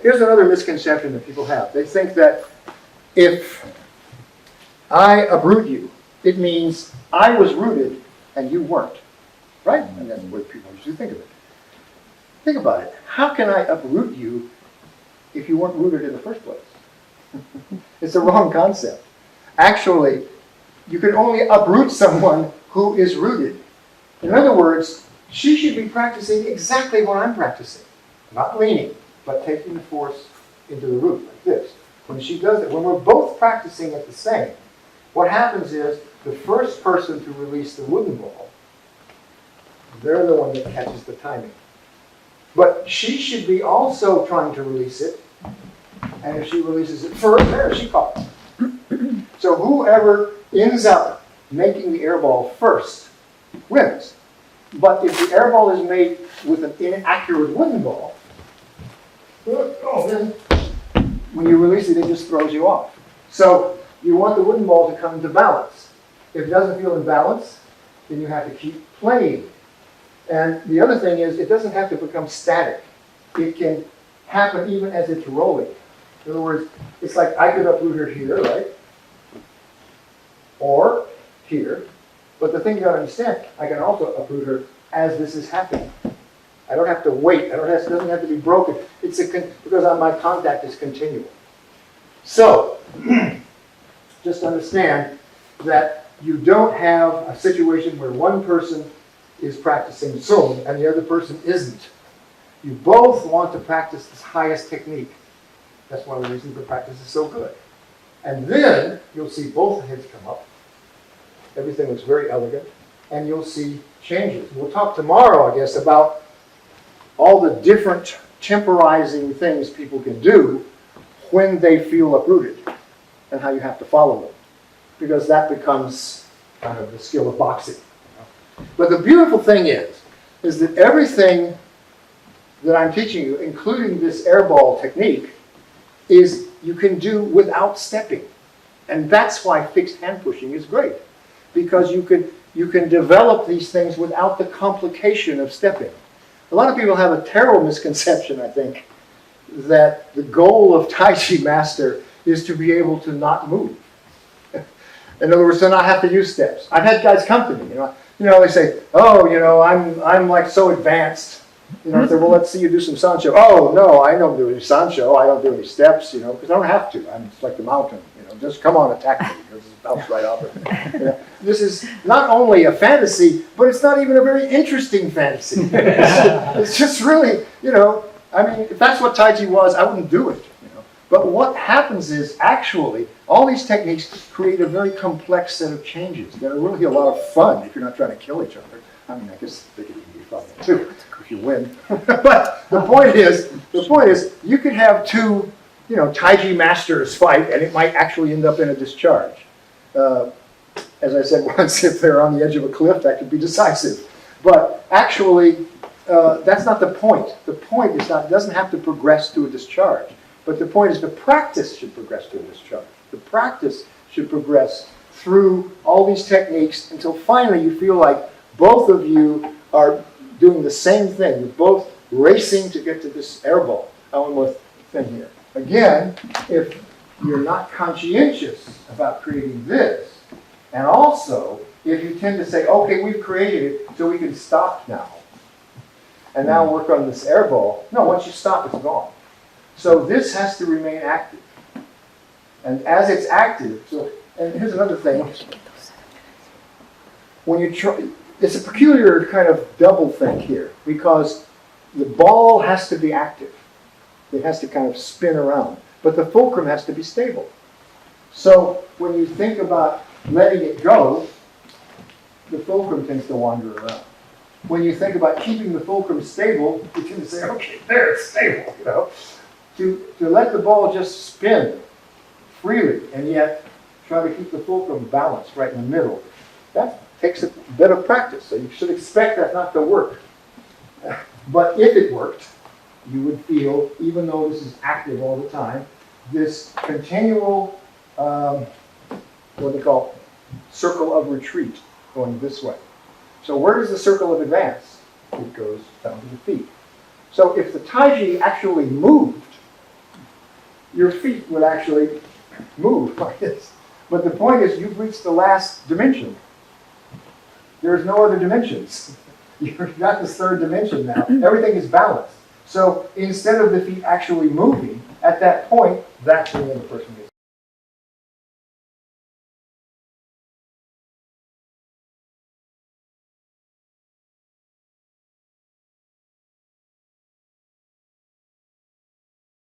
here's another misconception that people have. They think that if I uproot you, it means I was rooted and you weren't. Right? And that's the way people usually think of it. Think about it. How can I uproot you if you weren't rooted in the first place? It's a wrong concept. Actually, you can only uproot someone who is rooted. In other words, she should be practicing exactly what I'm practicing. Not leaning, but taking the force into the root, like this. When she does it, when we're both practicing it the same, what happens is the first person to release the wooden ball, they're the one that catches the timing. But she should be also trying to release it. And if she releases it first, there, she caught it. So whoever ends up making the air ball first wins. But if the air ball is made with an inaccurate wooden ball, then when you release it, it just throws you off. So you want the wooden ball to come into balance. If it doesn't feel in balance, then you have to keep playing. And the other thing is, it doesn't have to become static. It can happen even as it's rolling. In other words, it's like I could uproot her here, right? Or here. But the thing you gotta understand, I can also uproot her as this is happening. I don't have to wait. It doesn't have to be broken. Because my contact is continual. So, just understand that you don't have a situation where one person is practicing Sung and the other person isn't. You both want to practice this highest technique. That's one of the reasons the practice is so good. And then you'll see both heads come up. Everything looks very elegant. And you'll see changes. We'll talk tomorrow, I guess, about all the different temporizing things people can do when they feel uprooted and how you have to follow them. Because that becomes kind of the skill of boxing. But the beautiful thing is that everything that I'm teaching you, including this airball technique, is you can do without stepping. And that's why fixed hand pushing is great. Because you can develop these things without the complication of stepping. A lot of people have a terrible misconception, I think, that the goal of Tai Chi Master is to be able to not move. In other words, to not have to use steps. I've had guys come to me, they say, oh, I'm like so advanced. I say, well, let's see you do some Sancho. Oh, no, I don't do any Sancho. I don't do any steps, because I don't have to. I'm just like the mountain, just come on, attack me, because it's bounced right off of me. This is not only a fantasy, but it's not even a very interesting fantasy. It's just really, if that's what Tai Chi was, I wouldn't do it. But what happens is, actually, all these techniques create a very complex set of changes that are really a lot of fun if you're not trying to kill each other. I guess they could even be fun too, if you win. But the point is, you could have two, Tai Chi masters fight, and it might actually end up in a discharge. As I said once, if they're on the edge of a cliff, that could be decisive. But actually, that's not the point. The point is it doesn't have to progress to a discharge. But the point is the practice should progress to a discharge. The practice should progress through all these techniques until finally you feel like both of you are doing the same thing. You're both racing to get to this air ball. One more thing here. Again, if you're not conscientious about creating this, and also if you tend to say, okay, we've created it, so we can stop now, and now work on this air ball. No, once you stop, it's gone. So this has to remain active. And as it's active, and here's another thing. When you try, it's a peculiar kind of double thing here, because the ball has to be active. It has to kind of spin around. But the fulcrum has to be stable. So when you think about letting it go, the fulcrum tends to wander around. When you think about keeping the fulcrum stable, you tend to say, okay, there, it's stable, To let the ball just spin freely and yet try to keep the fulcrum balanced right in the middle, that takes a bit of practice. So you should expect that not to work. But if it worked, you would feel, even though this is active all the time, this continual, what they call circle of retreat going this way. So where does the circle of advance? It goes down to the feet. So if the Taiji actually moved, your feet would actually move like this. But the point is, you've reached the last dimension. There's no other dimensions. You've got this third dimension now. Everything is balanced. So instead of the feet actually moving, at that point, that's when the person gets